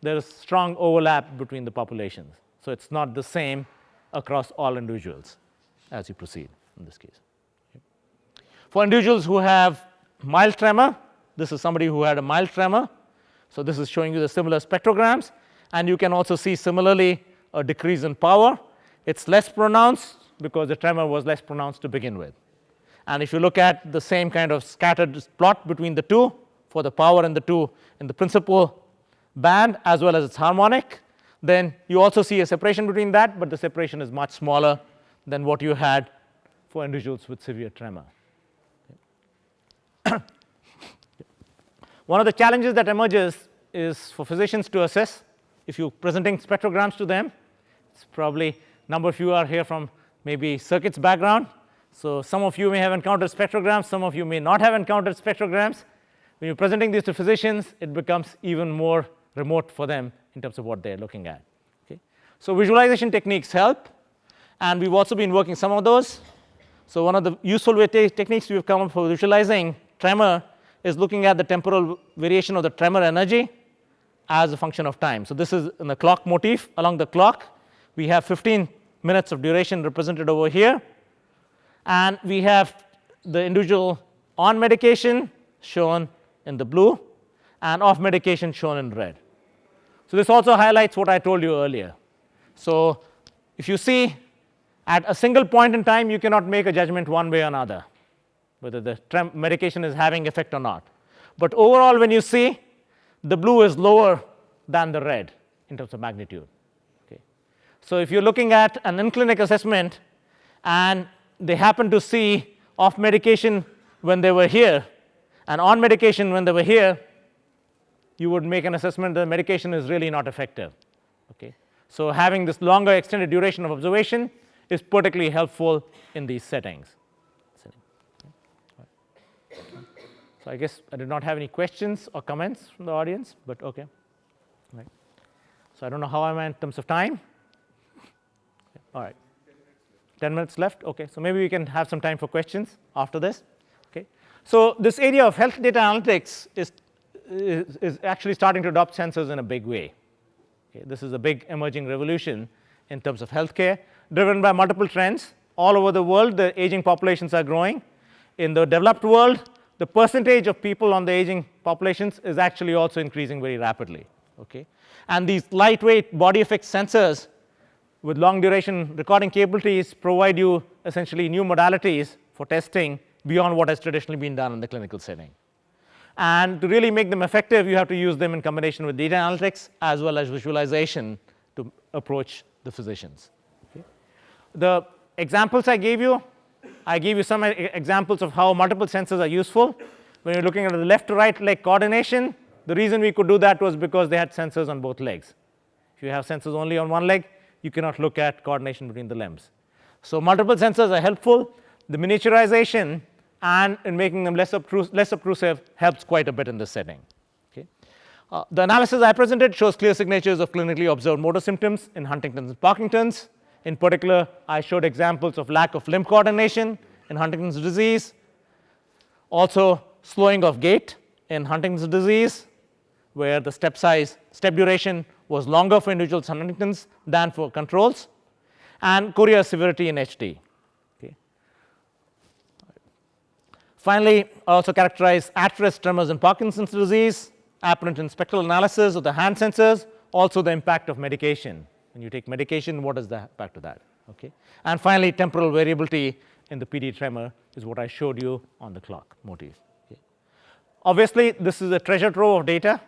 there is strong overlap between the populations. So it's not the same across all individuals as you proceed in this case. Okay. For individuals who have mild tremor, this is somebody who had a mild tremor. So this is showing you the similar spectrograms, and you can also see similarly a decrease in power. It's less pronounced because the tremor was less pronounced to begin with. And if you look at the same kind of scattered plot between the two for the power in the principal band as well as its harmonic, then you also see a separation between that, but the separation is much smaller than what you had for individuals with severe tremor. One of the challenges that emerges is for physicians to assess if you're presenting spectrograms to them, it's probably a number of you are here from maybe circuits background. So some of you may have encountered spectrograms, some of you may not have encountered spectrograms. When you're presenting these to physicians, it becomes even more remote for them in terms of what they're looking at. Okay? So visualization techniques help, and we've also been working some of those. So one of the useful techniques we've come up for visualizing tremor is looking at the temporal variation of the tremor energy as a function of time. So this is in the clock motif. Along the clock, we have 15 minutes of duration represented over here, and we have the individual on medication shown in the blue and off medication shown in red. So this also highlights what I told you earlier. So if you see at a single point in time, you cannot make a judgment one way or another whether the medication is having effect or not. But overall, when you see, the blue is lower than the red in terms of magnitude. Okay. So if you're looking at an in-clinic assessment and they happen to see off medication when they were here and on medication when they were here, you would make an assessment that the medication is really not effective. Okay. So having this longer extended duration of observation is particularly helpful in these settings. So I guess I did not have any questions or comments from the audience, but okay. Right. So I don't know how am I in terms of time. All right. 10 minutes left. Okay. So maybe we can have some time for questions after this. Okay. So this area of health data analytics is actually starting to adopt sensors in a big way. Okay. This is a big emerging revolution in terms of healthcare, driven by multiple trends. All over the world, the aging populations are growing. In the developed world, the percentage of people on the aging populations is actually also increasing very rapidly. Okay? And these lightweight body effect sensors with long duration recording capabilities provide you essentially new modalities for testing beyond what has traditionally been done in the clinical setting. And to really make them effective, you have to use them in combination with data analytics as well as visualization to approach the physicians. Okay? The examples I gave you some examples of how multiple sensors are useful. When you're looking at the left to right leg coordination, the reason we could do that was because they had sensors on both legs. If you have sensors only on one leg, you cannot look at coordination between the limbs. So multiple sensors are helpful. The miniaturization and in making them less obtrusive helps quite a bit in this setting. Okay. The analysis I presented shows clear signatures of clinically observed motor symptoms in Huntington's and Parkinson's. In particular, I showed examples of lack of limb coordination in Huntington's disease, also slowing of gait in Huntington's disease, where the step duration was longer for individuals with Huntington's than for controls, and chorea severity in HD. Okay. Finally, I also characterize at-rest tremors in Parkinson's disease, apparent in spectral analysis of the hand sensors, also the impact of medication. When you take medication, what is the impact of that? Okay. And finally, temporal variability in the PD tremor is what I showed you on the clock motif. Okay. Obviously, this is a treasure trove of data.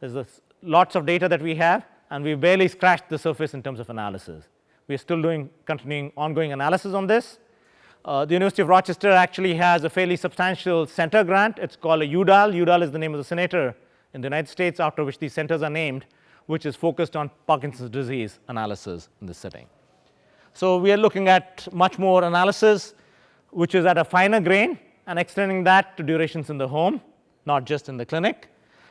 There's lots of data that we have, and we've barely scratched the surface in terms of analysis. We're still doing continuing ongoing analysis on this. The University of Rochester actually has a fairly substantial center grant. It's called a UDAL. UDAL is the name of the senator in the United States after which these centers are named, which is focused on Parkinson's disease analysis in this setting. So we are looking at much more analysis, which is at a finer grain, and extending that to durations in the home, not just in the clinic,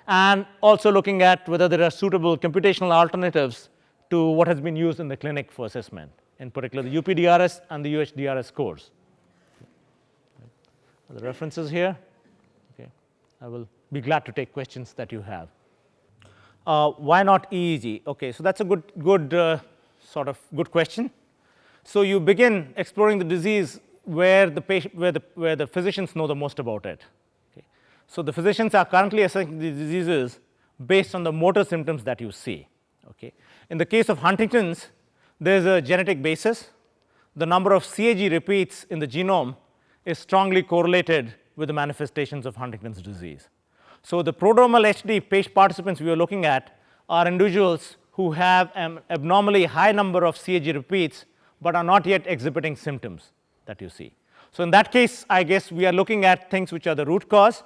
and also looking at whether there are suitable computational alternatives to what has been used in the clinic for assessment, in particular the UPDRS and the UHDRS scores. The references here. Okay. I will be glad to take questions that you have. Why not EEG? Okay, so that's a good question. So you begin exploring the disease where the physicians know the most about it. Okay. So the physicians are currently assessing these diseases based on the motor symptoms that you see. Okay. In the case of Huntington's, there's a genetic basis. The number of CAG repeats in the genome is strongly correlated with the manifestations of Huntington's disease. So the prodromal HD patient participants we are looking at are individuals who have an abnormally high number of CAG repeats but are not yet exhibiting symptoms that you see. So in that case, I guess we are looking at things which are the root cause.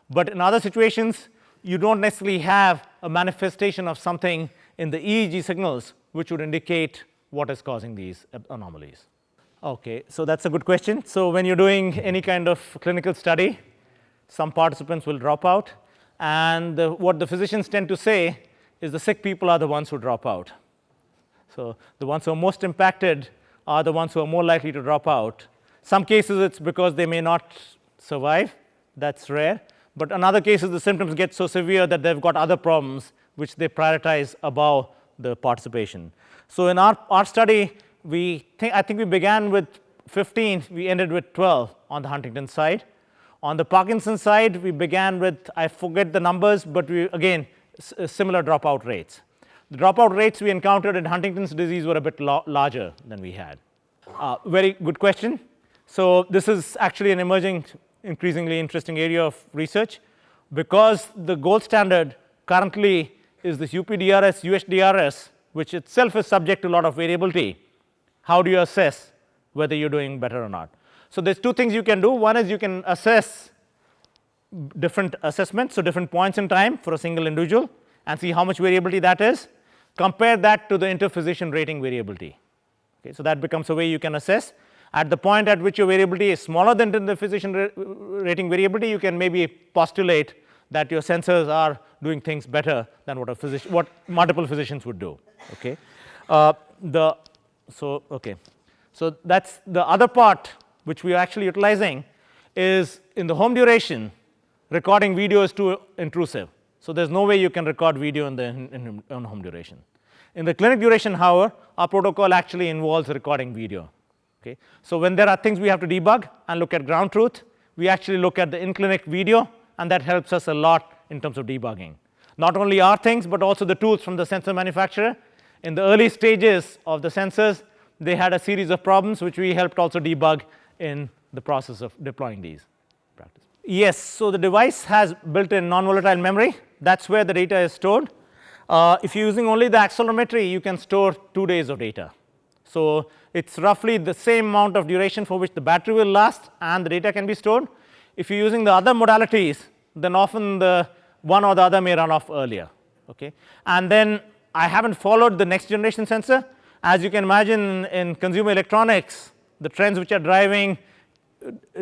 But in other situations, you don't necessarily have a manifestation of something in the EEG signals which would indicate what is causing these anomalies. Okay, so that's a good question. So when you're doing any kind of clinical study, some participants will drop out, and what the physicians tend to say is the sick people are the ones who drop out. So the ones who are most impacted are the ones who are more likely to drop out. Some cases it's because they may not survive, that's rare, but in other cases the symptoms get so severe that they've got other problems which they prioritize above the participation. So in our study, I think we began with 15, we ended with 12 on the Huntington side. On the Parkinson's side, we began with, I forget the numbers, but we again similar dropout rates. The dropout rates we encountered in Huntington's disease were a bit larger than we had. Very good question. So this is actually an emerging, increasingly interesting area of research, because the gold standard currently is this UPDRS, UHDRS, which itself is subject to a lot of variability. How do you assess whether you're doing better or not? So there's two things you can do. One is you can assess different assessments, so different points in time for a single individual, and see how much variability that is. Compare that to the interphysician rating variability. Okay, so that becomes a way you can assess. At the point at which your variability is smaller than the physician rating variability, you can maybe postulate that your sensors are doing things better than what multiple physicians would do. Okay, so that's the other part which we are actually utilizing is in the home duration. Recording video is too intrusive, so there's no way you can record video in home duration. In the clinic duration, however, our protocol actually involves recording video. Okay, so when there are things we have to debug and look at ground truth, we actually look at the in-clinic video, and that helps us a lot in terms of debugging. Not only our things, but also the tools from the sensor manufacturer. In the early stages of the sensors, they had a series of problems which we helped also debug in the process of deploying these. Yes, so the device has built-in non-volatile memory. That's where the data is stored. If you're using only the accelerometry, you can store 2 days of data. So it's roughly the same amount of duration for which the battery will last and the data can be stored. If you're using the other modalities, then often the one or the other may run off earlier. Okay, and then I haven't followed the next generation sensor. As you can imagine, in consumer electronics, the trends which are driving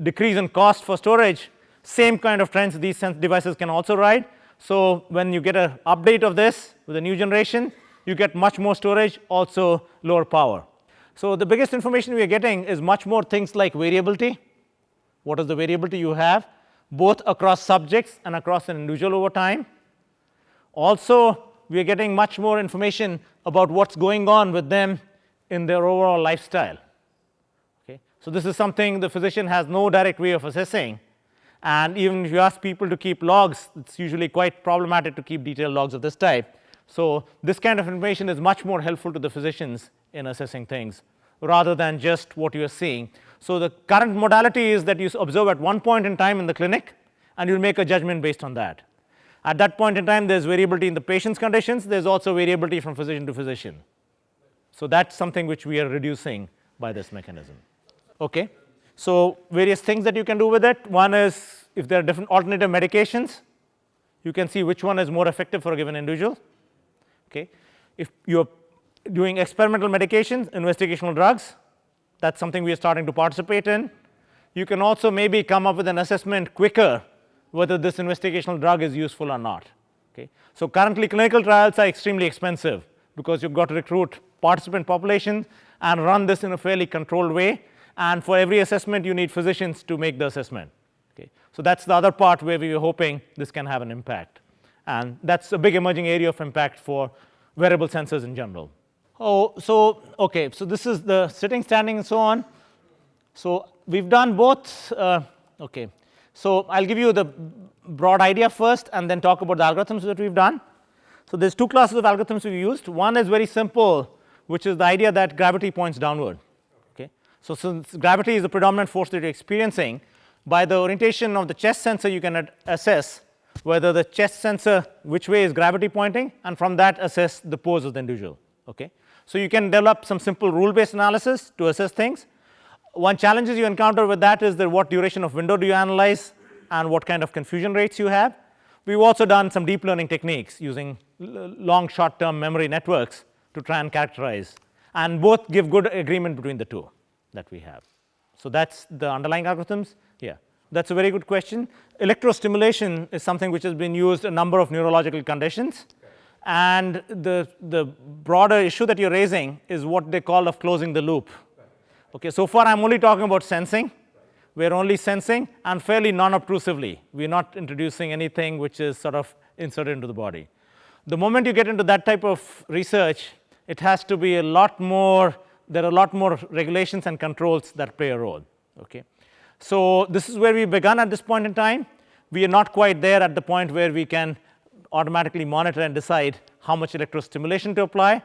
decrease in cost for storage, same kind of trends these devices can also ride. So when you get an update of this with a new generation, you get much more storage, also lower power. So the biggest information we are getting is much more things like variability. What is the variability you have, both across subjects and across an individual over time. Also, we are getting much more information about what's going on with them in their overall lifestyle. Okay, so this is something the physician has no direct way of assessing. And even if you ask people to keep logs, it's usually quite problematic to keep detailed logs of this type. So this kind of information is much more helpful to the physicians in assessing things rather than just what you are seeing. So the current modality is that you observe at one point in time in the clinic, and you'll make a judgment based on that. At that point in time, there's variability in the patient's conditions. There's also variability from physician to physician. So that's something which we are reducing by this mechanism. Okay, so various things that you can do with it. One is if there are different alternative medications, you can see which one is more effective for a given individual. Okay, if you're doing experimental medications, investigational drugs, that's something we are starting to participate in. You can also maybe come up with an assessment quicker whether this investigational drug is useful or not. Okay, so currently clinical trials are extremely expensive because you've got to recruit participant populations and run this in a fairly controlled way. And for every assessment, you need physicians to make the assessment. Okay, so that's the other part where we are hoping this can have an impact. And that's a big emerging area of impact for wearable sensors in general. So this is the sitting, standing, and so on. So we've done both. Okay, so I'll give you the broad idea first and then talk about the algorithms that we've done. So there's two classes of algorithms we've used. One is very simple, which is the idea that gravity points downward. Okay, so since gravity is the predominant force that you're experiencing, by the orientation of the chest sensor, you can assess whether the chest sensor, which way is gravity pointing, and from that assess the pose of the individual. Okay, so you can develop some simple rule-based analysis to assess things. One challenges you encounter with that is that what duration of window do you analyze and what kind of confusion rates you have. We've also done some deep learning techniques using long short-term memory networks to try and characterize, and both give good agreement between the two that we have. So that's the underlying algorithms. Yeah, that's a very good question. Electrostimulation is something which has been used in a number of neurological conditions. And the broader issue that you're raising is what they call of closing the loop. Okay, so far I'm only talking about sensing. We're only sensing and fairly non-obtrusively. We're not introducing anything which is sort of inserted into the body. The moment you get into that type of research, it has to be a lot more, there are a lot more regulations and controls that play a role. Okay, so this is where we begun at this point in time. We are not quite there at the point where we can automatically monitor and decide how much electrostimulation to apply.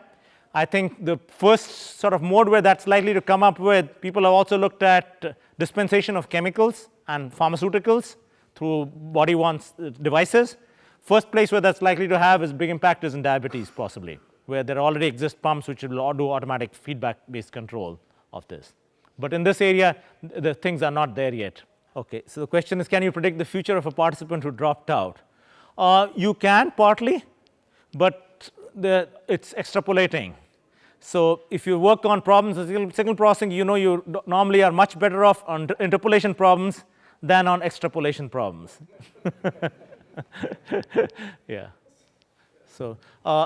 I think the first sort of mode where that's likely to come up with, people have also looked at dispensation of chemicals and pharmaceuticals through body-worn devices. First place where that's likely to have is big impact is in diabetes, possibly, where there already exist pumps which will do automatic feedback-based control of this. But in this area, the things are not there yet. Okay, so the question is, can you predict the future of a participant who dropped out? You can partly, but it's extrapolating. So if you work on problems of signal processing, you know you normally are much better off on interpolation problems than on extrapolation problems. Yeah. So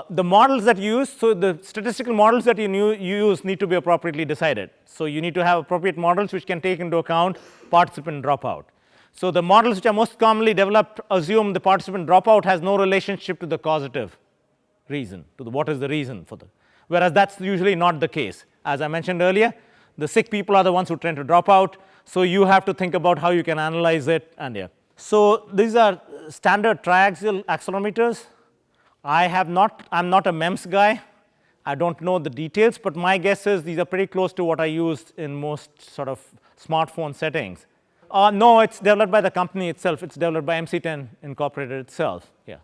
the models that you use, so the statistical models that you use need to be appropriately decided. So you need to have appropriate models which can take into account participant dropout. So the models which are most commonly developed assume the participant dropout has no relationship to the causative reason, to the what is the reason for the, whereas that's usually not the case. As I mentioned earlier, the sick people are the ones who tend to drop out, so you have to think about how you can analyze it, and yeah. So these are standard triaxial accelerometers. I'm not a MEMS guy. I don't know the details, but my guess is these are pretty close to what I used in most sort of smartphone settings. No, it's developed by the company itself. It's developed by MC10 Incorporated itself. Yeah.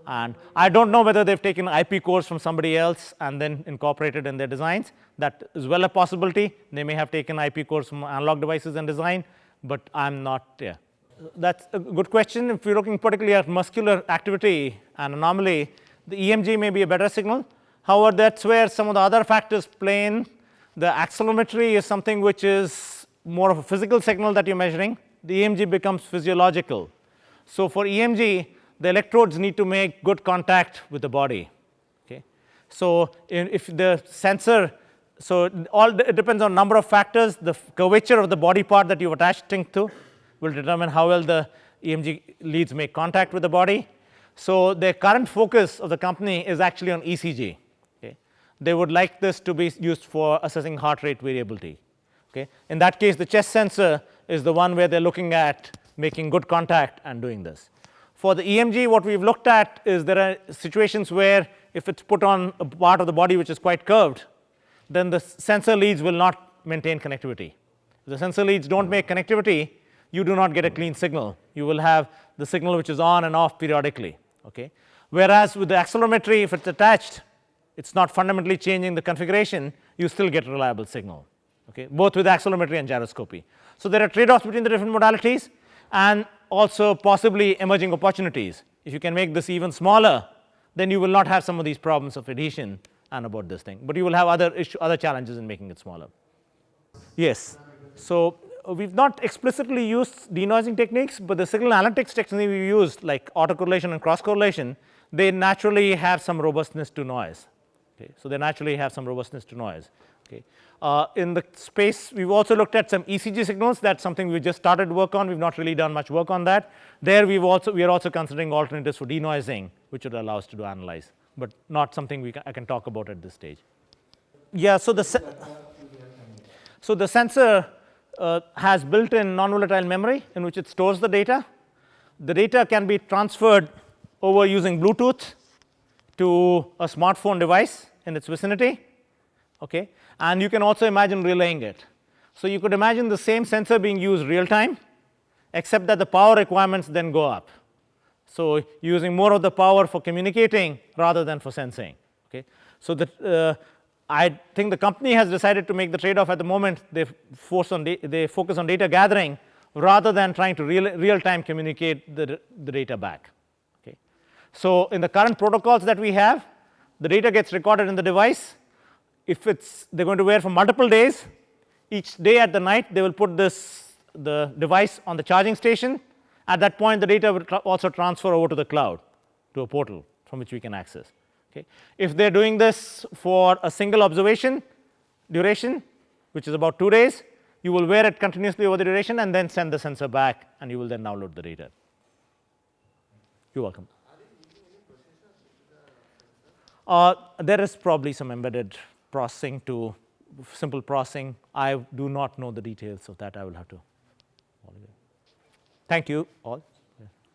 And I don't know whether they've taken IP cores from somebody else and then incorporated in their designs. That is well a possibility. They may have taken IP cores from analog devices and design, but I'm not, yeah. That's a good question. If you're looking particularly at muscular activity and anomaly, the EMG may be a better signal. However, that's where some of the other factors play in. The accelerometry is something which is more of a physical signal that you're measuring. The EMG becomes physiological. So for EMG, the electrodes need to make good contact with the body. Okay? So if the sensor, so it depends on a number of factors. The curvature of the body part that you've attached things to will determine how well the EMG leads make contact with the body. So the current focus of the company is actually on ECG. Okay? They would like this to be used for assessing heart rate variability. Okay? In that case, the chest sensor is the one where they're looking at making good contact and doing this. For the EMG, what we've looked at is there are situations where if it's put on a part of the body which is quite curved, then the sensor leads will not maintain connectivity. If the sensor leads don't make connectivity, you do not get a clean signal. You will have the signal which is on and off periodically. Okay? Whereas with the accelerometry, if it's attached, it's not fundamentally changing the configuration, you still get a reliable signal. Okay? Both with accelerometry and gyroscopy. So there are trade-offs between the different modalities and also possibly emerging opportunities. If you can make this even smaller, then you will not have some of these problems of adhesion and about this thing. But you will have other challenges in making it smaller. Yes. So we've not explicitly used denoising techniques, but the signal analytics techniques we used, like autocorrelation and cross-correlation, they naturally have some robustness to noise. Okay? So they naturally have some robustness to noise. Okay? In the space, we've also looked at some ECG signals. That's something we just started work on. We've not really done much work on that. There we are also considering alternatives for denoising, which would allow us to do analyze, but not something I can talk about at this stage. Yeah, so the sensor has built-in non-volatile memory in which it stores the data. The data can be transferred over using Bluetooth to a smartphone device in its vicinity. Okay? And you can also imagine relaying it. So you could imagine the same sensor being used real time, except that the power requirements then go up. So using more of the power for communicating rather than for sensing. Okay? So I think the company has decided to make the trade-off at the moment. They focus on data gathering rather than trying to real-time communicate the data back. Okay? So in the current protocols that we have, the data gets recorded in the device. If they're going to wear for multiple days, each day at the night they will put the device on the charging station. At that point, the data will also transfer over to the cloud, to a portal from which we can access. Okay. If they're doing this for a single observation duration, which is about 2 days, you will wear it continuously over the duration and then send the sensor back, and you will then download the data. You're welcome. There is probably some embedded processing to simple processing. I do not know the details of that. I will have to. Thank you all.